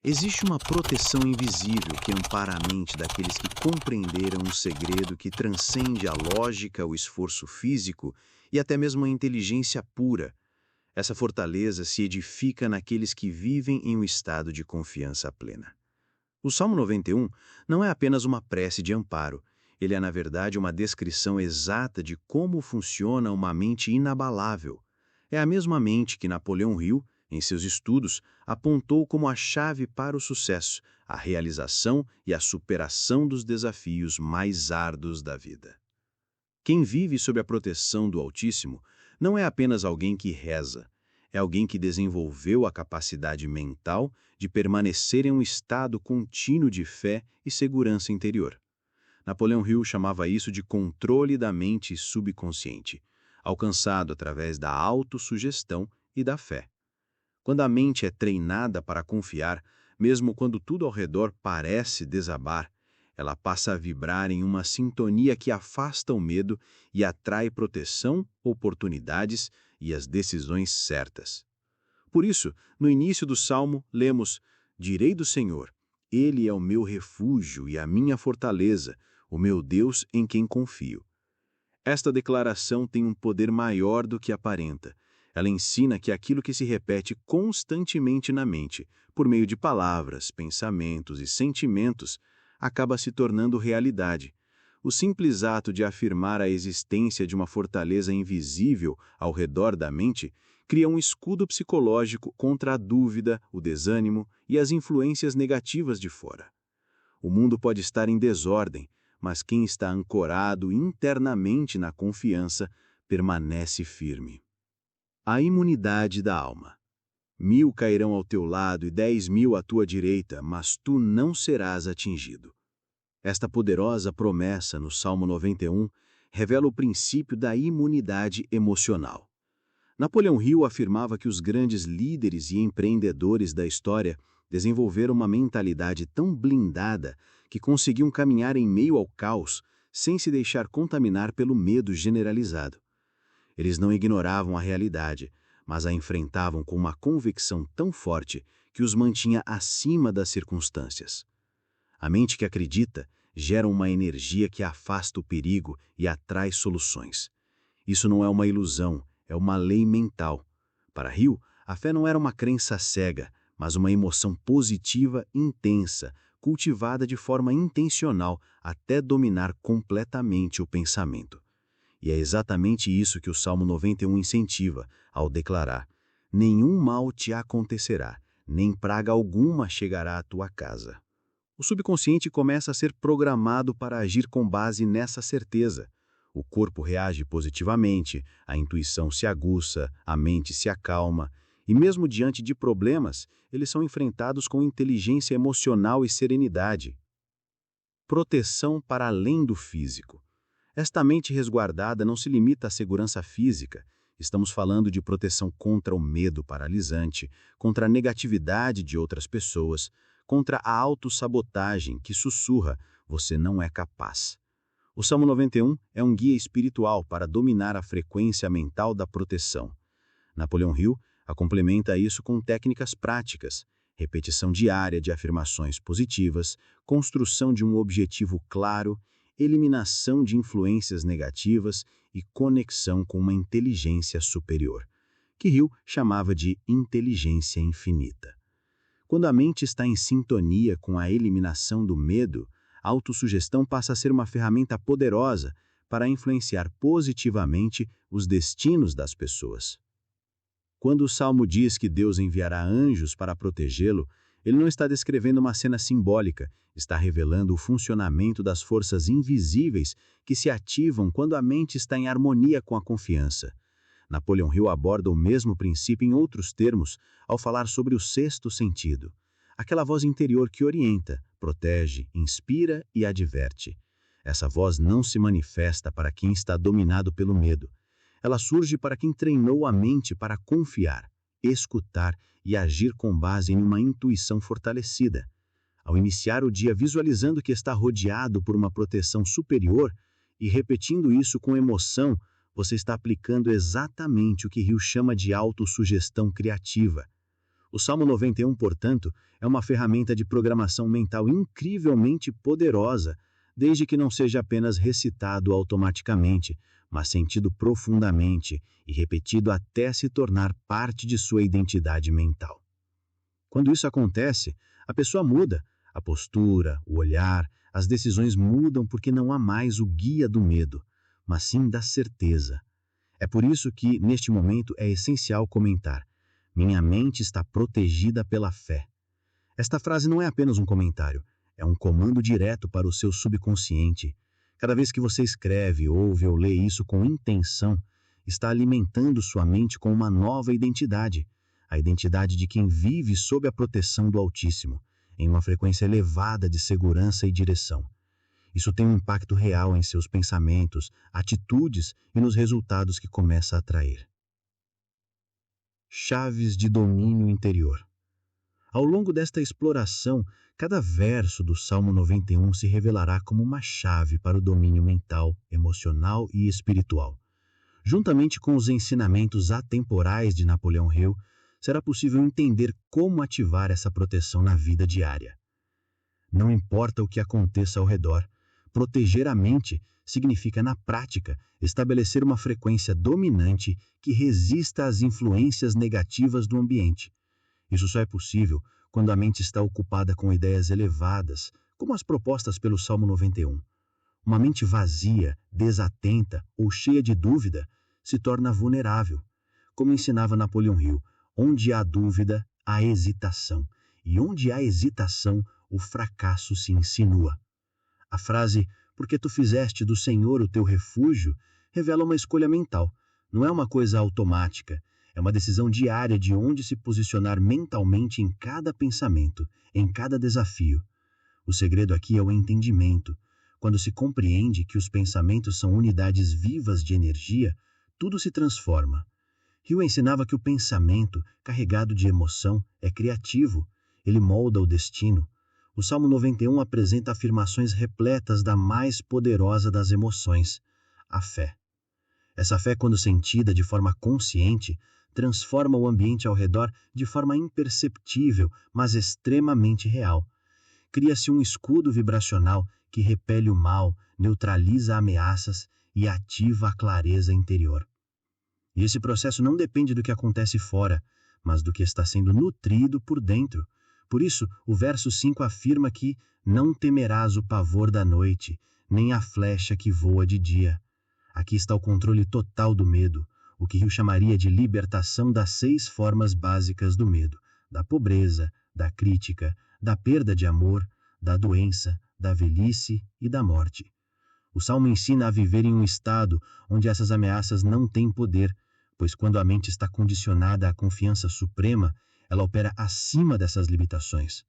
Existe uma proteção invisível que ampara a mente daqueles que compreenderam um segredo que transcende a lógica, o esforço físico e até mesmo a inteligência pura. Essa fortaleza se edifica naqueles que vivem em um estado de confiança plena. O Salmo 91 não é apenas uma prece de amparo, ele é, na verdade, uma descrição exata de como funciona uma mente inabalável. É a mesma mente que Napoleão Hill, em seus estudos, apontou como a chave para o sucesso, a realização e a superação dos desafios mais árduos da vida. Quem vive sob a proteção do Altíssimo não é apenas alguém que reza, é alguém que desenvolveu a capacidade mental de permanecer em um estado contínuo de fé e segurança interior. Napoleão Hill chamava isso de controle da mente subconsciente, alcançado através da autossugestão e da fé. Quando a mente é treinada para confiar, mesmo quando tudo ao redor parece desabar, ela passa a vibrar em uma sintonia que afasta o medo e atrai proteção, oportunidades e as decisões certas. Por isso, no início do Salmo, lemos: Direi do Senhor, Ele é o meu refúgio e a minha fortaleza, o meu Deus em quem confio. Esta declaração tem um poder maior do que aparenta. Ela ensina que aquilo que se repete constantemente na mente, por meio de palavras, pensamentos e sentimentos, acaba se tornando realidade. O simples ato de afirmar a existência de uma fortaleza invisível ao redor da mente cria um escudo psicológico contra a dúvida, o desânimo e as influências negativas de fora. O mundo pode estar em desordem, mas quem está ancorado internamente na confiança permanece firme. A imunidade da alma. 1000 cairão ao teu lado e 10.000 à tua direita, mas tu não serás atingido. Esta poderosa promessa no Salmo 91 revela o princípio da imunidade emocional. Napoleão Hill afirmava que os grandes líderes e empreendedores da história desenvolveram uma mentalidade tão blindada que conseguiam caminhar em meio ao caos sem se deixar contaminar pelo medo generalizado. Eles não ignoravam a realidade, mas a enfrentavam com uma convicção tão forte que os mantinha acima das circunstâncias. A mente que acredita gera uma energia que afasta o perigo e atrai soluções. Isso não é uma ilusão, é uma lei mental. Para Hill, a fé não era uma crença cega, mas uma emoção positiva intensa, cultivada de forma intencional até dominar completamente o pensamento. E é exatamente isso que o Salmo 91 incentiva, ao declarar: Nenhum mal te acontecerá, nem praga alguma chegará à tua casa. O subconsciente começa a ser programado para agir com base nessa certeza. O corpo reage positivamente, a intuição se aguça, a mente se acalma, e mesmo diante de problemas, eles são enfrentados com inteligência emocional e serenidade. Proteção para além do físico. Esta mente resguardada não se limita à segurança física. Estamos falando de proteção contra o medo paralisante, contra a negatividade de outras pessoas, contra a autossabotagem que sussurra: você não é capaz. O Salmo 91 é um guia espiritual para dominar a frequência mental da proteção. Napoleão Hill a complementa isso com técnicas práticas, repetição diária de afirmações positivas, construção de um objetivo claro, eliminação de influências negativas e conexão com uma inteligência superior, que Hill chamava de inteligência infinita. Quando a mente está em sintonia com a eliminação do medo, a autossugestão passa a ser uma ferramenta poderosa para influenciar positivamente os destinos das pessoas. Quando o Salmo diz que Deus enviará anjos para protegê-lo, ele não está descrevendo uma cena simbólica, está revelando o funcionamento das forças invisíveis que se ativam quando a mente está em harmonia com a confiança. Napoleão Hill aborda o mesmo princípio em outros termos ao falar sobre o sexto sentido, aquela voz interior que orienta, protege, inspira e adverte. Essa voz não se manifesta para quem está dominado pelo medo. Ela surge para quem treinou a mente para confiar, escutar e agir com base em uma intuição fortalecida. Ao iniciar o dia visualizando que está rodeado por uma proteção superior e repetindo isso com emoção, você está aplicando exatamente o que Hill chama de autossugestão criativa. O Salmo 91, portanto, é uma ferramenta de programação mental incrivelmente poderosa, desde que não seja apenas recitado automaticamente, mas sentido profundamente e repetido até se tornar parte de sua identidade mental. Quando isso acontece, a pessoa muda, a postura, o olhar, as decisões mudam porque não há mais o guia do medo, mas sim da certeza. É por isso que, neste momento, é essencial comentar: minha mente está protegida pela fé. Esta frase não é apenas um comentário, é um comando direto para o seu subconsciente. Cada vez que você escreve, ouve ou lê isso com intenção, está alimentando sua mente com uma nova identidade, a identidade de quem vive sob a proteção do Altíssimo, em uma frequência elevada de segurança e direção. Isso tem um impacto real em seus pensamentos, atitudes e nos resultados que começa a atrair. Chaves de domínio interior. Ao longo desta exploração, cada verso do Salmo 91 se revelará como uma chave para o domínio mental, emocional e espiritual. Juntamente com os ensinamentos atemporais de Napoleão Hill, será possível entender como ativar essa proteção na vida diária. Não importa o que aconteça ao redor, proteger a mente significa, na prática, estabelecer uma frequência dominante que resista às influências negativas do ambiente. Isso só é possível quando a mente está ocupada com ideias elevadas, como as propostas pelo Salmo 91. Uma mente vazia, desatenta ou cheia de dúvida se torna vulnerável. Como ensinava Napoleão Hill, onde há dúvida, há hesitação, e onde há hesitação, o fracasso se insinua. A frase, porque tu fizeste do Senhor o teu refúgio, revela uma escolha mental. Não é uma coisa automática. É uma decisão diária de onde se posicionar mentalmente em cada pensamento, em cada desafio. O segredo aqui é o entendimento. Quando se compreende que os pensamentos são unidades vivas de energia, tudo se transforma. Hill ensinava que o pensamento, carregado de emoção, é criativo. Ele molda o destino. O Salmo 91 apresenta afirmações repletas da mais poderosa das emoções, a fé. Essa fé, quando sentida de forma consciente, transforma o ambiente ao redor de forma imperceptível, mas extremamente real. Cria-se um escudo vibracional que repele o mal, neutraliza ameaças e ativa a clareza interior. E esse processo não depende do que acontece fora, mas do que está sendo nutrido por dentro. Por isso, o verso 5 afirma que não temerás o pavor da noite, nem a flecha que voa de dia. Aqui está o controle total do medo, o que Hill chamaria de libertação das 6 formas básicas do medo: da pobreza, da crítica, da perda de amor, da doença, da velhice e da morte. O Salmo ensina a viver em um estado onde essas ameaças não têm poder, pois quando a mente está condicionada à confiança suprema, ela opera acima dessas limitações.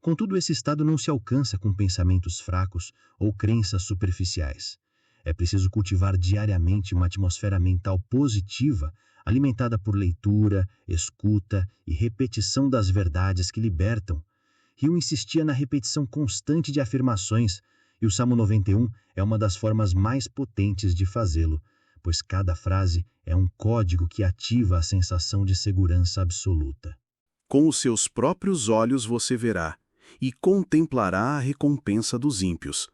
Contudo, esse estado não se alcança com pensamentos fracos ou crenças superficiais. É preciso cultivar diariamente uma atmosfera mental positiva, alimentada por leitura, escuta e repetição das verdades que libertam. Hill insistia na repetição constante de afirmações, e o Salmo 91 é uma das formas mais potentes de fazê-lo, pois cada frase é um código que ativa a sensação de segurança absoluta. Com os seus próprios olhos você verá e contemplará a recompensa dos ímpios.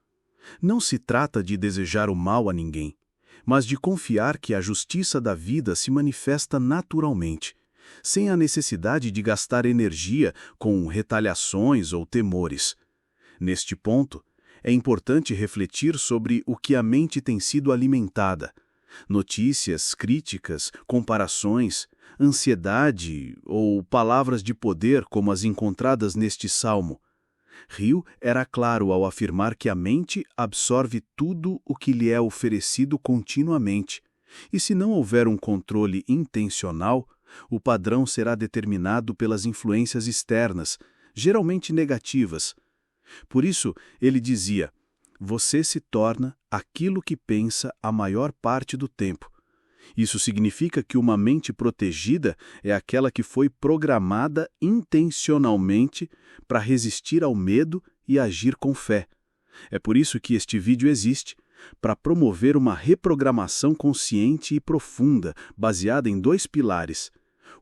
Não se trata de desejar o mal a ninguém, mas de confiar que a justiça da vida se manifesta naturalmente, sem a necessidade de gastar energia com retaliações ou temores. Neste ponto, é importante refletir sobre o que a mente tem sido alimentada. Notícias, críticas, comparações, ansiedade ou palavras de poder como as encontradas neste salmo. Hill era claro ao afirmar que a mente absorve tudo o que lhe é oferecido continuamente, e se não houver um controle intencional, o padrão será determinado pelas influências externas, geralmente negativas. Por isso, ele dizia: você se torna aquilo que pensa a maior parte do tempo. Isso significa que uma mente protegida é aquela que foi programada intencionalmente para resistir ao medo e agir com fé. É por isso que este vídeo existe, para promover uma reprogramação consciente e profunda, baseada em 2 pilares: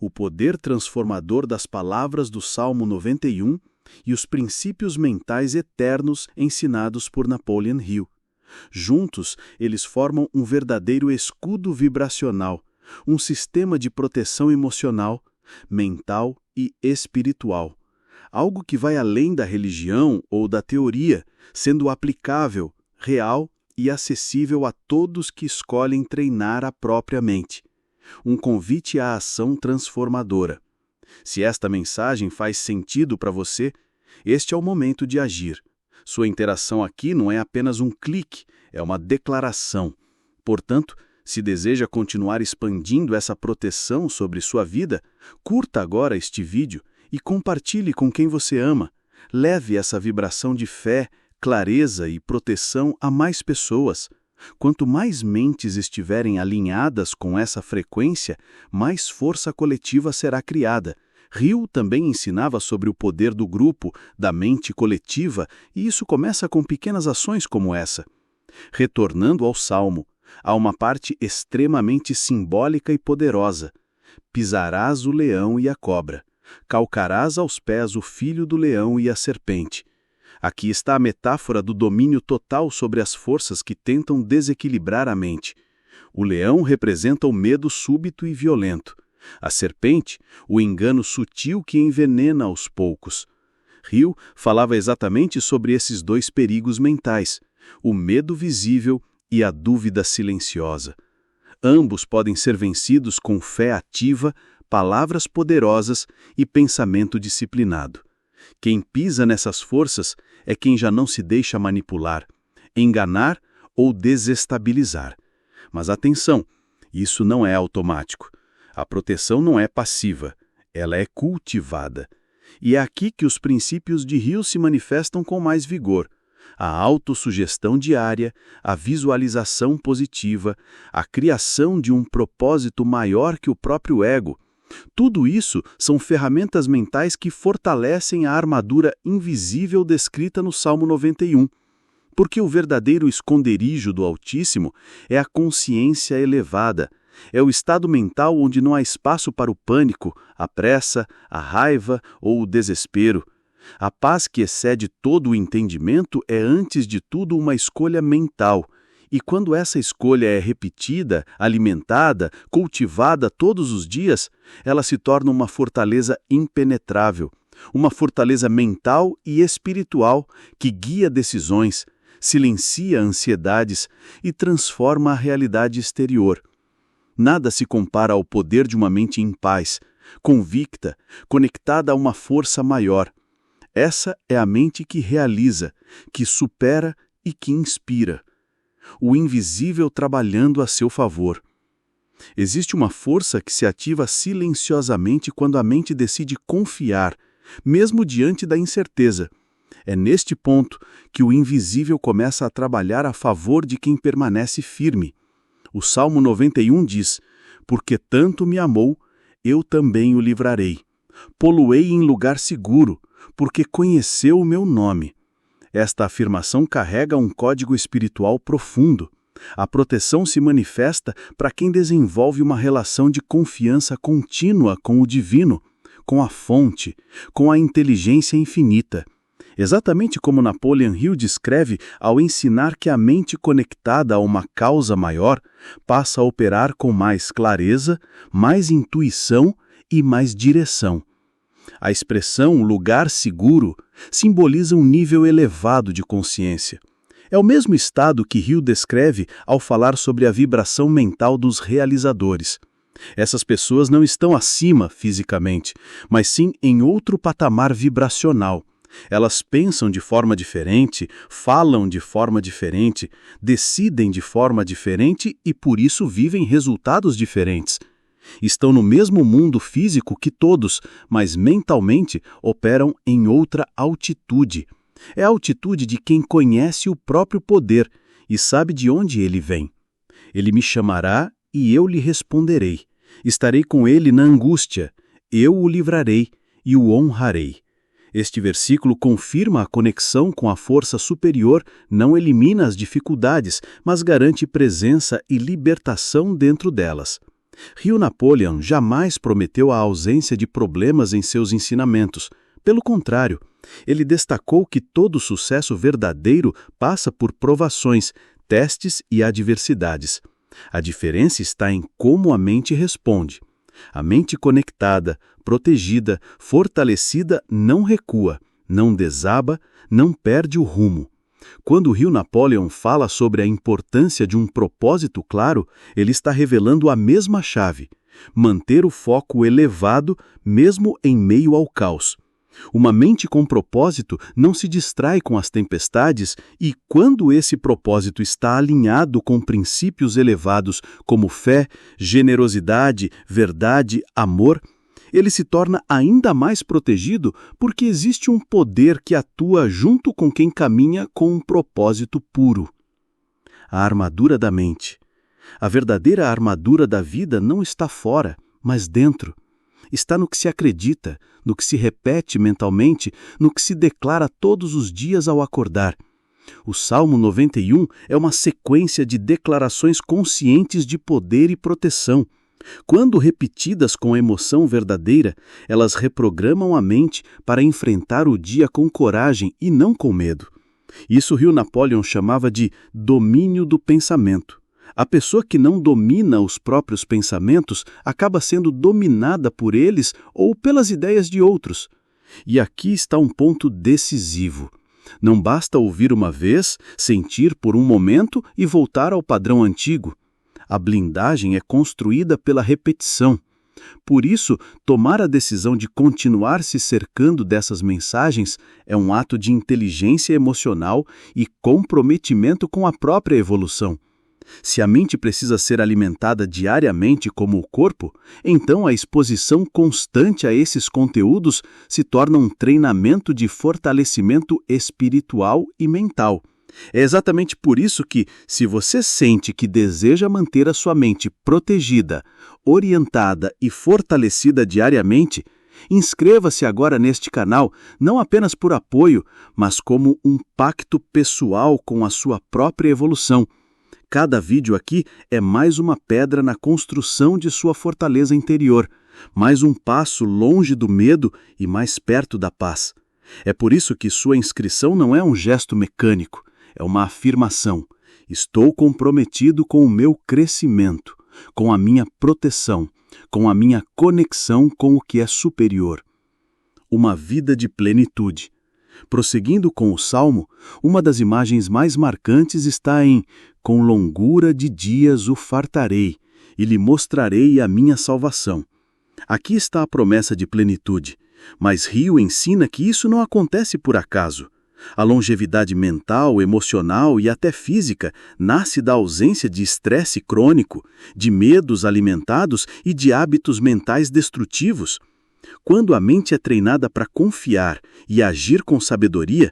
o poder transformador das palavras do Salmo 91 e os princípios mentais eternos ensinados por Napoleon Hill. Juntos, eles formam um verdadeiro escudo vibracional, um sistema de proteção emocional, mental e espiritual. Algo que vai além da religião ou da teoria, sendo aplicável, real e acessível a todos que escolhem treinar a própria mente. Um convite à ação transformadora. Se esta mensagem faz sentido para você, este é o momento de agir. Sua interação aqui não é apenas um clique, é uma declaração. Portanto, se deseja continuar expandindo essa proteção sobre sua vida, curta agora este vídeo e compartilhe com quem você ama. Leve essa vibração de fé, clareza e proteção a mais pessoas. Quanto mais mentes estiverem alinhadas com essa frequência, mais força coletiva será criada. Hill também ensinava sobre o poder do grupo, da mente coletiva, e isso começa com pequenas ações como essa. Retornando ao Salmo, há uma parte extremamente simbólica e poderosa. Pisarás o leão e a cobra. Calcarás aos pés o filho do leão e a serpente. Aqui está a metáfora do domínio total sobre as forças que tentam desequilibrar a mente. O leão representa o medo súbito e violento. A serpente, o engano sutil que envenena aos poucos. Hill falava exatamente sobre esses dois perigos mentais, o medo visível e a dúvida silenciosa. Ambos podem ser vencidos com fé ativa, palavras poderosas e pensamento disciplinado. Quem pisa nessas forças é quem já não se deixa manipular, enganar ou desestabilizar. Mas atenção, isso não é automático. A proteção não é passiva, ela é cultivada. E é aqui que os princípios de Hill se manifestam com mais vigor. A autossugestão diária, a visualização positiva, a criação de um propósito maior que o próprio ego. Tudo isso são ferramentas mentais que fortalecem a armadura invisível descrita no Salmo 91. Porque o verdadeiro esconderijo do Altíssimo é a consciência elevada. É o estado mental onde não há espaço para o pânico, a pressa, a raiva ou o desespero. A paz que excede todo o entendimento é, antes de tudo, uma escolha mental. E quando essa escolha é repetida, alimentada, cultivada todos os dias, ela se torna uma fortaleza impenetrável, uma fortaleza mental e espiritual que guia decisões, silencia ansiedades e transforma a realidade exterior. Nada se compara ao poder de uma mente em paz, convicta, conectada a uma força maior. Essa é a mente que realiza, que supera e que inspira. O invisível trabalhando a seu favor. Existe uma força que se ativa silenciosamente quando a mente decide confiar, mesmo diante da incerteza. É neste ponto que o invisível começa a trabalhar a favor de quem permanece firme. O Salmo 91 diz: porque tanto me amou, eu também o livrarei. Pô-lo-ei em lugar seguro, porque conheceu o meu nome. Esta afirmação carrega um código espiritual profundo. A proteção se manifesta para quem desenvolve uma relação de confiança contínua com o divino, com a fonte, com a inteligência infinita. Exatamente como Napoleon Hill descreve ao ensinar que a mente conectada a uma causa maior passa a operar com mais clareza, mais intuição e mais direção. A expressão lugar seguro simboliza um nível elevado de consciência. É o mesmo estado que Hill descreve ao falar sobre a vibração mental dos realizadores. Essas pessoas não estão acima fisicamente, mas sim em outro patamar vibracional. Elas pensam de forma diferente, falam de forma diferente, decidem de forma diferente e por isso vivem resultados diferentes. Estão no mesmo mundo físico que todos, mas mentalmente operam em outra altitude. É a altitude de quem conhece o próprio poder e sabe de onde ele vem. Ele me chamará e eu lhe responderei. Estarei com ele na angústia. Eu o livrarei e o honrarei. Este versículo confirma a conexão com a força superior, não elimina as dificuldades, mas garante presença e libertação dentro delas. Hugh Napoleon jamais prometeu a ausência de problemas em seus ensinamentos. Pelo contrário, ele destacou que todo sucesso verdadeiro passa por provações, testes e adversidades. A diferença está em como a mente responde. A mente conectada, protegida, fortalecida não recua, não desaba, não perde o rumo. Quando Hugh Napoleon fala sobre a importância de um propósito claro, ele está revelando a mesma chave: manter o foco elevado mesmo em meio ao caos. Uma mente com propósito não se distrai com as tempestades e, quando esse propósito está alinhado com princípios elevados como fé, generosidade, verdade, amor, ele se torna ainda mais protegido porque existe um poder que atua junto com quem caminha com um propósito puro. A armadura da mente. A verdadeira armadura da vida não está fora, mas dentro. Está no que se acredita, no que se repete mentalmente, no que se declara todos os dias ao acordar. O Salmo 91 é uma sequência de declarações conscientes de poder e proteção. Quando repetidas com emoção verdadeira, elas reprogramam a mente para enfrentar o dia com coragem e não com medo. Isso Hugh Napoleon chamava de domínio do pensamento. A pessoa que não domina os próprios pensamentos acaba sendo dominada por eles ou pelas ideias de outros. E aqui está um ponto decisivo. Não basta ouvir uma vez, sentir por um momento e voltar ao padrão antigo. A blindagem é construída pela repetição. Por isso, tomar a decisão de continuar se cercando dessas mensagens é um ato de inteligência emocional e comprometimento com a própria evolução. Se a mente precisa ser alimentada diariamente como o corpo, então a exposição constante a esses conteúdos se torna um treinamento de fortalecimento espiritual e mental. É exatamente por isso que, se você sente que deseja manter a sua mente protegida, orientada e fortalecida diariamente, inscreva-se agora neste canal, não apenas por apoio, mas como um pacto pessoal com a sua própria evolução. Cada vídeo aqui é mais uma pedra na construção de sua fortaleza interior, mais um passo longe do medo e mais perto da paz. É por isso que sua inscrição não é um gesto mecânico, é uma afirmação. Estou comprometido com o meu crescimento, com a minha proteção, com a minha conexão com o que é superior. Uma vida de plenitude. Prosseguindo com o Salmo, uma das imagens mais marcantes está em "Com longura de dias o fartarei, e lhe mostrarei a minha salvação". Aqui está a promessa de plenitude, mas Hugh ensina que isso não acontece por acaso. A longevidade mental, emocional e até física nasce da ausência de estresse crônico, de medos alimentados e de hábitos mentais destrutivos. Quando a mente é treinada para confiar e agir com sabedoria,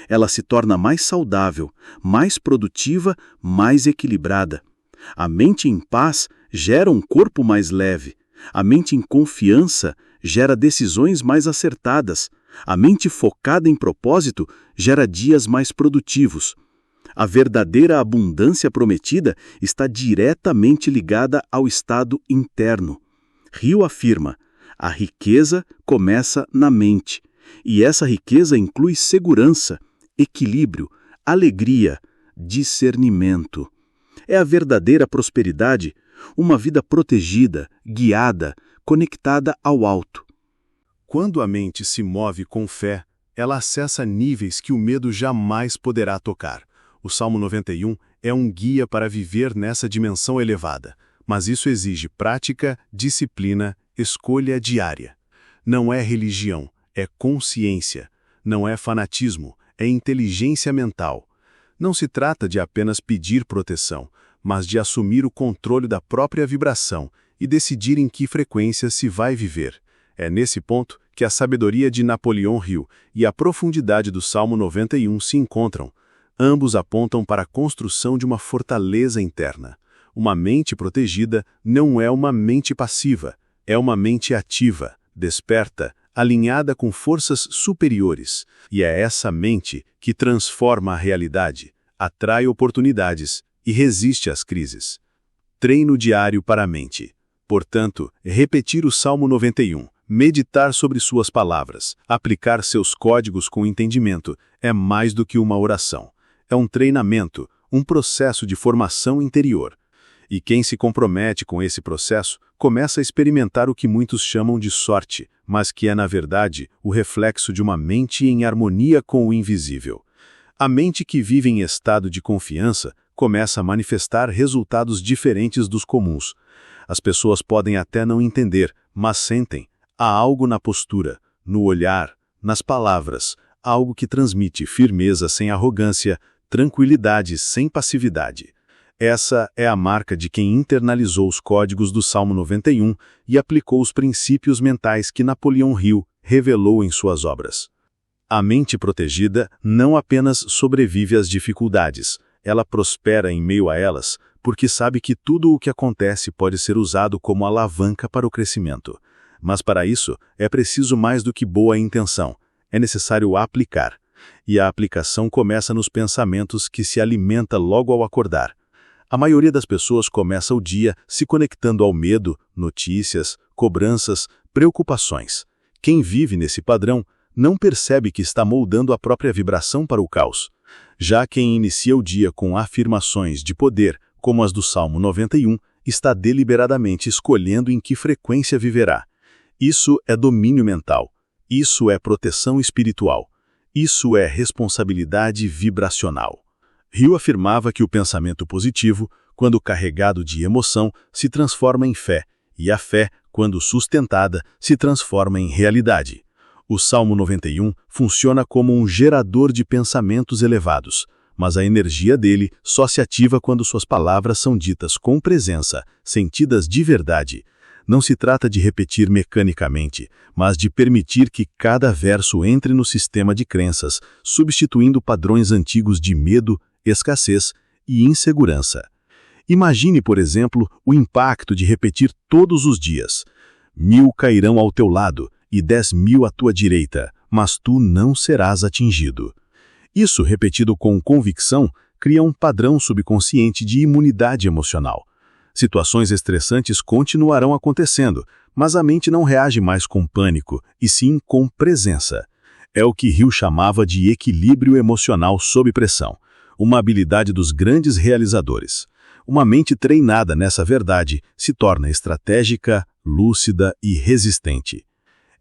ela se torna mais saudável, mais produtiva, mais equilibrada. A mente em paz gera um corpo mais leve. A mente em confiança gera decisões mais acertadas. A mente focada em propósito gera dias mais produtivos. A verdadeira abundância prometida está diretamente ligada ao estado interno. Hugh afirma: a riqueza começa na mente, e essa riqueza inclui segurança, equilíbrio, alegria, discernimento. É a verdadeira prosperidade, uma vida protegida, guiada, conectada ao alto. Quando a mente se move com fé, ela acessa níveis que o medo jamais poderá tocar. O Salmo 91 é um guia para viver nessa dimensão elevada, mas isso exige prática, disciplina, escolha diária. Não é religião, é consciência. Não é fanatismo, é inteligência mental. Não se trata de apenas pedir proteção, mas de assumir o controle da própria vibração e decidir em que frequência se vai viver. É nesse ponto que a sabedoria de Napoleon Hill e a profundidade do Salmo 91 se encontram. Ambos apontam para a construção de uma fortaleza interna. Uma mente protegida não é uma mente passiva, é uma mente ativa, desperta, alinhada com forças superiores. E é essa mente que transforma a realidade, atrai oportunidades e resiste às crises. Treino diário para a mente. Portanto, repetir o Salmo 91, meditar sobre suas palavras, aplicar seus códigos com entendimento, é mais do que uma oração. É um treinamento, um processo de formação interior. E quem se compromete com esse processo começa a experimentar o que muitos chamam de sorte, mas que é, na verdade, o reflexo de uma mente em harmonia com o invisível. A mente que vive em estado de confiança começa a manifestar resultados diferentes dos comuns. As pessoas podem até não entender, mas sentem. Há algo na postura, no olhar, nas palavras, algo que transmite firmeza sem arrogância, tranquilidade sem passividade. Essa é a marca de quem internalizou os códigos do Salmo 91 e aplicou os princípios mentais que Napoleão Hill revelou em suas obras. A mente protegida não apenas sobrevive às dificuldades, ela prospera em meio a elas, porque sabe que tudo o que acontece pode ser usado como alavanca para o crescimento. Mas para isso, é preciso mais do que boa intenção, é necessário aplicar. E a aplicação começa nos pensamentos que se alimenta logo ao acordar. A maioria das pessoas começa o dia se conectando ao medo, notícias, cobranças, preocupações. Quem vive nesse padrão não percebe que está moldando a própria vibração para o caos. Já quem inicia o dia com afirmações de poder, como as do Salmo 91, está deliberadamente escolhendo em que frequência viverá. Isso é domínio mental. Isso é proteção espiritual. Isso é responsabilidade vibracional. Hill afirmava que o pensamento positivo, quando carregado de emoção, se transforma em fé, e a fé, quando sustentada, se transforma em realidade. O Salmo 91 funciona como um gerador de pensamentos elevados, mas a energia dele só se ativa quando suas palavras são ditas com presença, sentidas de verdade. Não se trata de repetir mecanicamente, mas de permitir que cada verso entre no sistema de crenças, substituindo padrões antigos de medo, escassez e insegurança. Imagine, por exemplo, o impacto de repetir todos os dias: 1000 cairão ao teu lado e 10.000 à tua direita, mas tu não serás atingido. Isso, repetido com convicção, cria um padrão subconsciente de imunidade emocional. Situações estressantes continuarão acontecendo, mas a mente não reage mais com pânico, e sim com presença. É o que Hill chamava de equilíbrio emocional sob pressão, uma habilidade dos grandes realizadores. Uma mente treinada nessa verdade se torna estratégica, lúcida e resistente.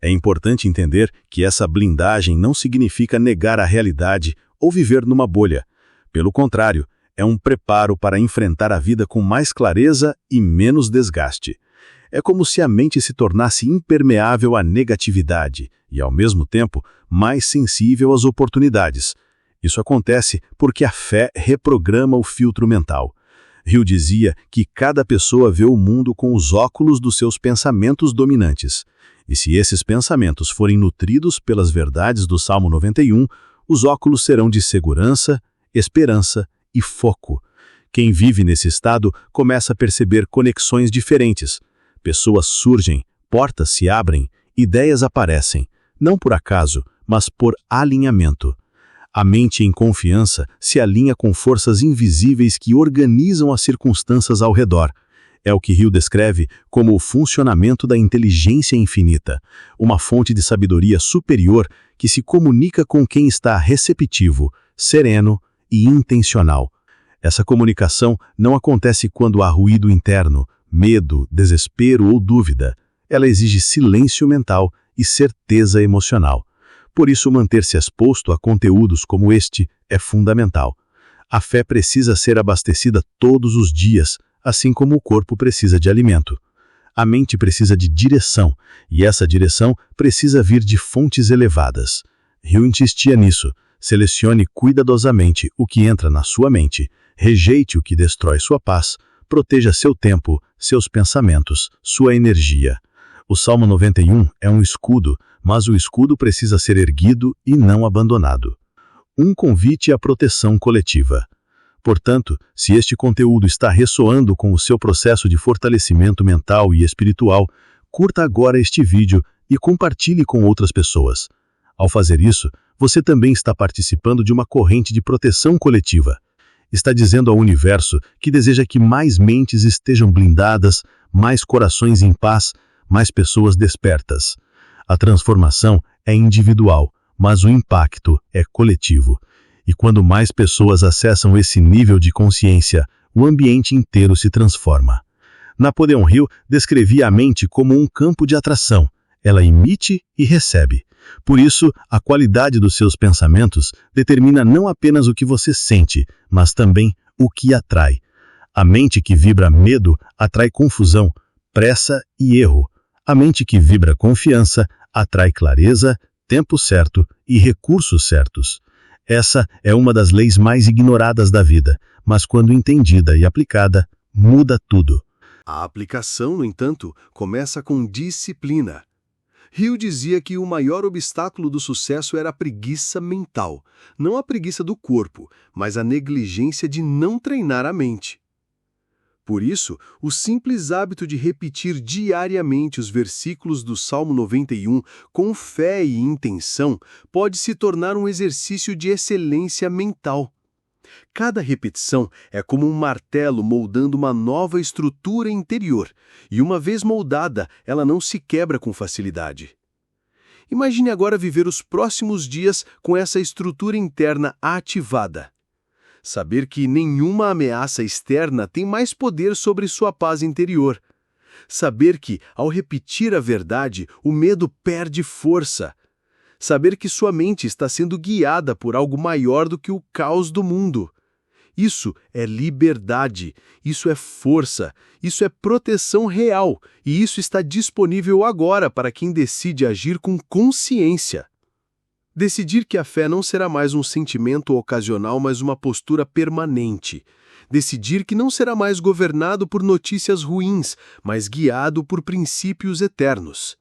É importante entender que essa blindagem não significa negar a realidade ou viver numa bolha. Pelo contrário, é um preparo para enfrentar a vida com mais clareza e menos desgaste. É como se a mente se tornasse impermeável à negatividade e, ao mesmo tempo, mais sensível às oportunidades. Isso acontece porque a fé reprograma o filtro mental. Hill dizia que cada pessoa vê o mundo com os óculos dos seus pensamentos dominantes. E se esses pensamentos forem nutridos pelas verdades do Salmo 91, os óculos serão de segurança, esperança e foco. Quem vive nesse estado começa a perceber conexões diferentes. Pessoas surgem, portas se abrem, ideias aparecem, não por acaso, mas por alinhamento. A mente em confiança se alinha com forças invisíveis que organizam as circunstâncias ao redor. É o que Hill descreve como o funcionamento da inteligência infinita, uma fonte de sabedoria superior que se comunica com quem está receptivo, sereno e intencional. Essa comunicação não acontece quando há ruído interno, medo, desespero ou dúvida. Ela exige silêncio mental e certeza emocional. Por isso, manter-se exposto a conteúdos como este é fundamental. A fé precisa ser abastecida todos os dias, assim como o corpo precisa de alimento. A mente precisa de direção, e essa direção precisa vir de fontes elevadas. Hill insistia nisso. Selecione cuidadosamente o que entra na sua mente, rejeite o que destrói sua paz, proteja seu tempo, seus pensamentos, sua energia. O Salmo 91 é um escudo, mas o escudo precisa ser erguido e não abandonado. Um convite à proteção coletiva. Portanto, se este conteúdo está ressoando com o seu processo de fortalecimento mental e espiritual, curta agora este vídeo e compartilhe com outras pessoas. Ao fazer isso, você também está participando de uma corrente de proteção coletiva. está dizendo ao universo que deseja que mais mentes estejam blindadas, mais corações em paz, mais pessoas despertas. A transformação é individual, mas o impacto é coletivo. E quando mais pessoas acessam esse nível de consciência, o ambiente inteiro se transforma. Napoleão Hill descrevia a mente como um campo de atração. Ela emite e recebe. Por isso, a qualidade dos seus pensamentos determina não apenas o que você sente, mas também o que atrai. A mente que vibra medo atrai confusão, pressa e erro. A mente que vibra confiança atrai clareza, tempo certo e recursos certos. Essa é uma das leis mais ignoradas da vida, mas quando entendida e aplicada, muda tudo. A aplicação, no entanto, começa com disciplina. Hill dizia que o maior obstáculo do sucesso era a preguiça mental, não a preguiça do corpo, mas a negligência de não treinar a mente. Por isso, o simples hábito de repetir diariamente os versículos do Salmo 91 com fé e intenção pode se tornar um exercício de excelência mental. Cada repetição é como um martelo moldando uma nova estrutura interior, e uma vez moldada, ela não se quebra com facilidade. Imagine agora viver os próximos dias com essa estrutura interna ativada. Saber que nenhuma ameaça externa tem mais poder sobre sua paz interior. Saber que, ao repetir a verdade, o medo perde força. Saber que sua mente está sendo guiada por algo maior do que o caos do mundo. Isso é liberdade, isso é força, isso é proteção real, e isso está disponível agora para quem decide agir com consciência. Decidir que a fé não será mais um sentimento ocasional, mas uma postura permanente. Decidir que não será mais governado por notícias ruins, mas guiado por princípios eternos.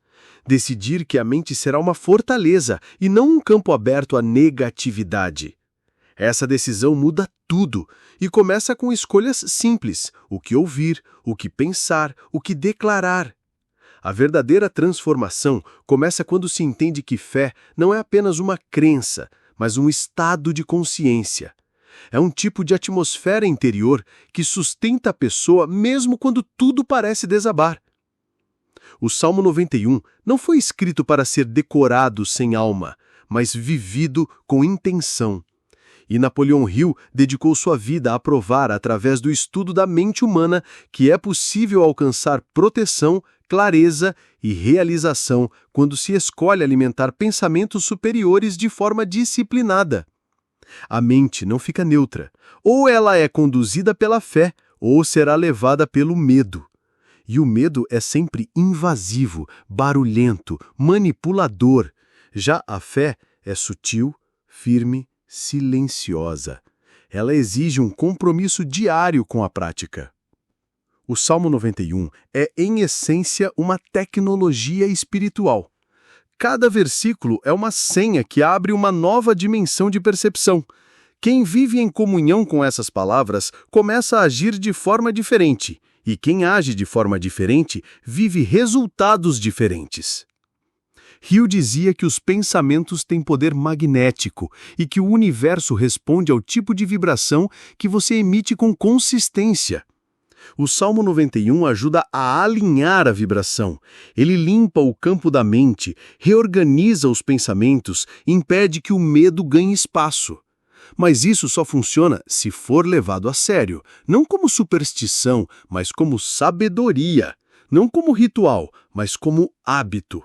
Decidir que a mente será uma fortaleza e não um campo aberto à negatividade. Essa decisão muda tudo e começa com escolhas simples: o que ouvir, o que pensar, o que declarar. A verdadeira transformação começa quando se entende que fé não é apenas uma crença, mas um estado de consciência. É um tipo de atmosfera interior que sustenta a pessoa mesmo quando tudo parece desabar. O Salmo 91 não foi escrito para ser decorado sem alma, mas vivido com intenção. E Napoleão Hill dedicou sua vida a provar, através do estudo da mente humana, que é possível alcançar proteção, clareza e realização quando se escolhe alimentar pensamentos superiores de forma disciplinada. A mente não fica neutra. Ou ela é conduzida pela fé, ou será levada pelo medo. E o medo é sempre invasivo, barulhento, manipulador. Já a fé é sutil, firme, silenciosa. Ela exige um compromisso diário com a prática. O Salmo 91 é, em essência, uma tecnologia espiritual. Cada versículo é uma senha que abre uma nova dimensão de percepção. Quem vive em comunhão com essas palavras começa a agir de forma diferente, e quem age de forma diferente vive resultados diferentes. Hill dizia que os pensamentos têm poder magnético e que o universo responde ao tipo de vibração que você emite com consistência. O Salmo 91 ajuda a alinhar a vibração. Ele limpa o campo da mente, reorganiza os pensamentos e impede que o medo ganhe espaço. Mas isso só funciona se for levado a sério, não como superstição, mas como sabedoria, não como ritual, mas como hábito.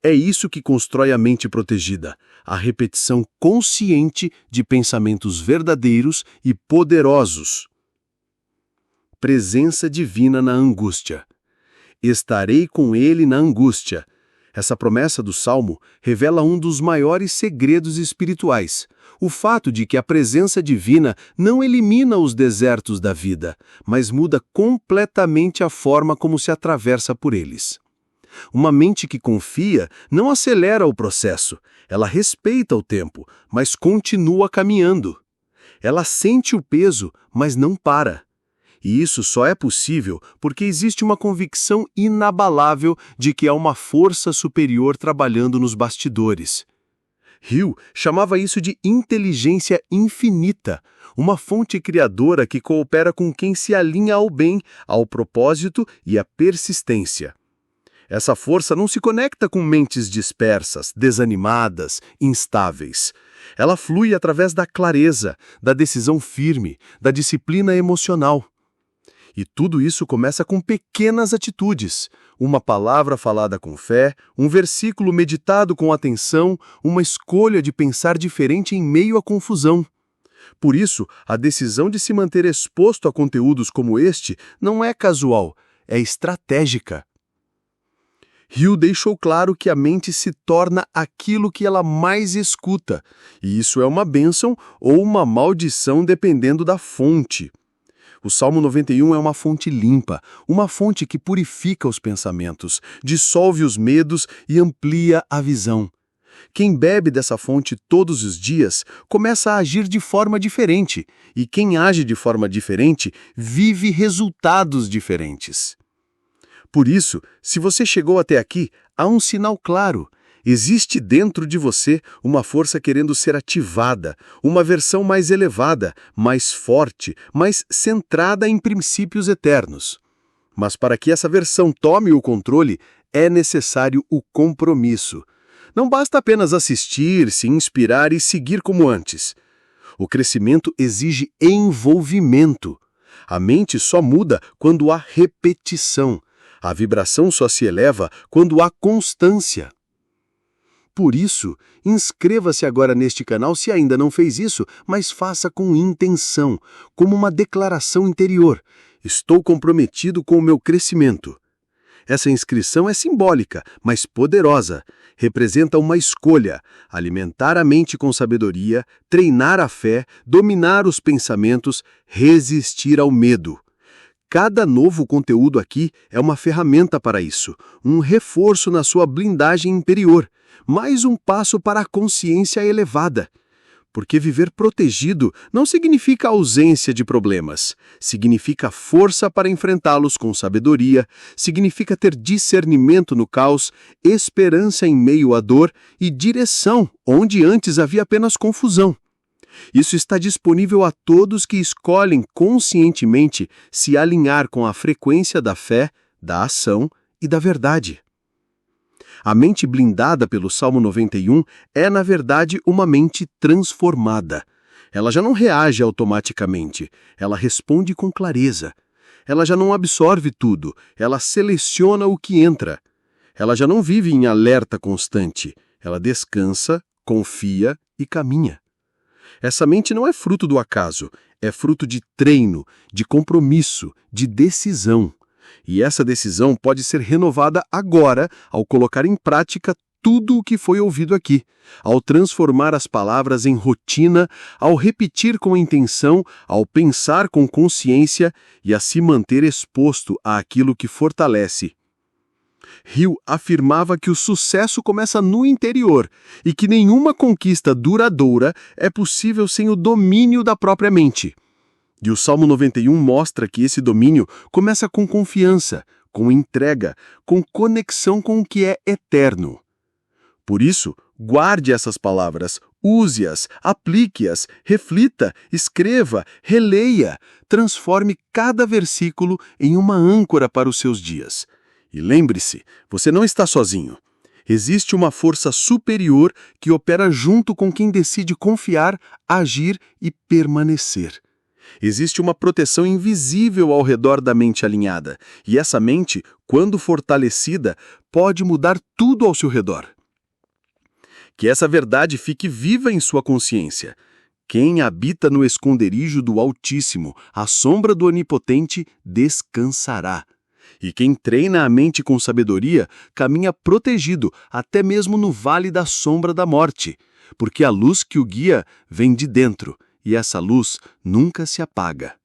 É isso que constrói a mente protegida, a repetição consciente de pensamentos verdadeiros e poderosos. Presença divina na angústia. Estarei com ele na angústia. Essa promessa do Salmo revela um dos maiores segredos espirituais, o fato de que a presença divina não elimina os desertos da vida, mas muda completamente a forma como se atravessa por eles. Uma mente que confia não acelera o processo, ela respeita o tempo, mas continua caminhando. Ela sente o peso, mas não para. E isso só é possível porque existe uma convicção inabalável de que há uma força superior trabalhando nos bastidores. Hill chamava isso de inteligência infinita, uma fonte criadora que coopera com quem se alinha ao bem, ao propósito e à persistência. Essa força não se conecta com mentes dispersas, desanimadas, instáveis. Ela flui através da clareza, da decisão firme, da disciplina emocional. E tudo isso começa com pequenas atitudes. Uma palavra falada com fé, um versículo meditado com atenção, uma escolha de pensar diferente em meio à confusão. Por isso, a decisão de se manter exposto a conteúdos como este não é casual, é estratégica. Hill deixou claro que a mente se torna aquilo que ela mais escuta, e isso é uma bênção ou uma maldição dependendo da fonte. O Salmo 91 é uma fonte limpa, uma fonte que purifica os pensamentos, dissolve os medos e amplia a visão. Quem bebe dessa fonte todos os dias começa a agir de forma diferente, e quem age de forma diferente vive resultados diferentes. Por isso, se você chegou até aqui, há um sinal claro. Existe dentro de você uma força querendo ser ativada, uma versão mais elevada, mais forte, mais centrada em princípios eternos. Mas para que essa versão tome o controle, é necessário o compromisso. Não basta apenas assistir, se inspirar e seguir como antes. O crescimento exige envolvimento. A mente só muda quando há repetição. A vibração só se eleva quando há constância. Por isso, inscreva-se agora neste canal se ainda não fez isso, mas faça com intenção, como uma declaração interior. Estou comprometido com o meu crescimento. Essa inscrição é simbólica, mas poderosa. Representa uma escolha: alimentar a mente com sabedoria, treinar a fé, dominar os pensamentos, resistir ao medo. Cada novo conteúdo aqui é uma ferramenta para isso, um reforço na sua blindagem interior, mais um passo para a consciência elevada. Porque viver protegido não significa ausência de problemas, significa força para enfrentá-los com sabedoria, significa ter discernimento no caos, esperança em meio à dor e direção onde antes havia apenas confusão. Isso está disponível a todos que escolhem conscientemente se alinhar com a frequência da fé, da ação e da verdade. A mente blindada pelo Salmo 91 é, na verdade, uma mente transformada. Ela já não reage automaticamente, ela responde com clareza. Ela já não absorve tudo, ela seleciona o que entra. Ela já não vive em alerta constante, ela descansa, confia e caminha. Essa mente não é fruto do acaso, é fruto de treino, de compromisso, de decisão. E essa decisão pode ser renovada agora ao colocar em prática tudo o que foi ouvido aqui, ao transformar as palavras em rotina, ao repetir com intenção, ao pensar com consciência e a se manter exposto àquilo que fortalece. Hill afirmava que o sucesso começa no interior e que nenhuma conquista duradoura é possível sem o domínio da própria mente. E o Salmo 91 mostra que esse domínio começa com confiança, com entrega, com conexão com o que é eterno. Por isso, guarde essas palavras, use-as, aplique-as, reflita, escreva, releia, transforme cada versículo em uma âncora para os seus dias. E lembre-se, você não está sozinho. Existe uma força superior que opera junto com quem decide confiar, agir e permanecer. Existe uma proteção invisível ao redor da mente alinhada, e essa mente, quando fortalecida, pode mudar tudo ao seu redor. Que essa verdade fique viva em sua consciência. Quem habita no esconderijo do Altíssimo, à sombra do Onipotente, descansará. E quem treina a mente com sabedoria, caminha protegido, até mesmo no vale da sombra da morte, porque a luz que o guia vem de dentro, e essa luz nunca se apaga.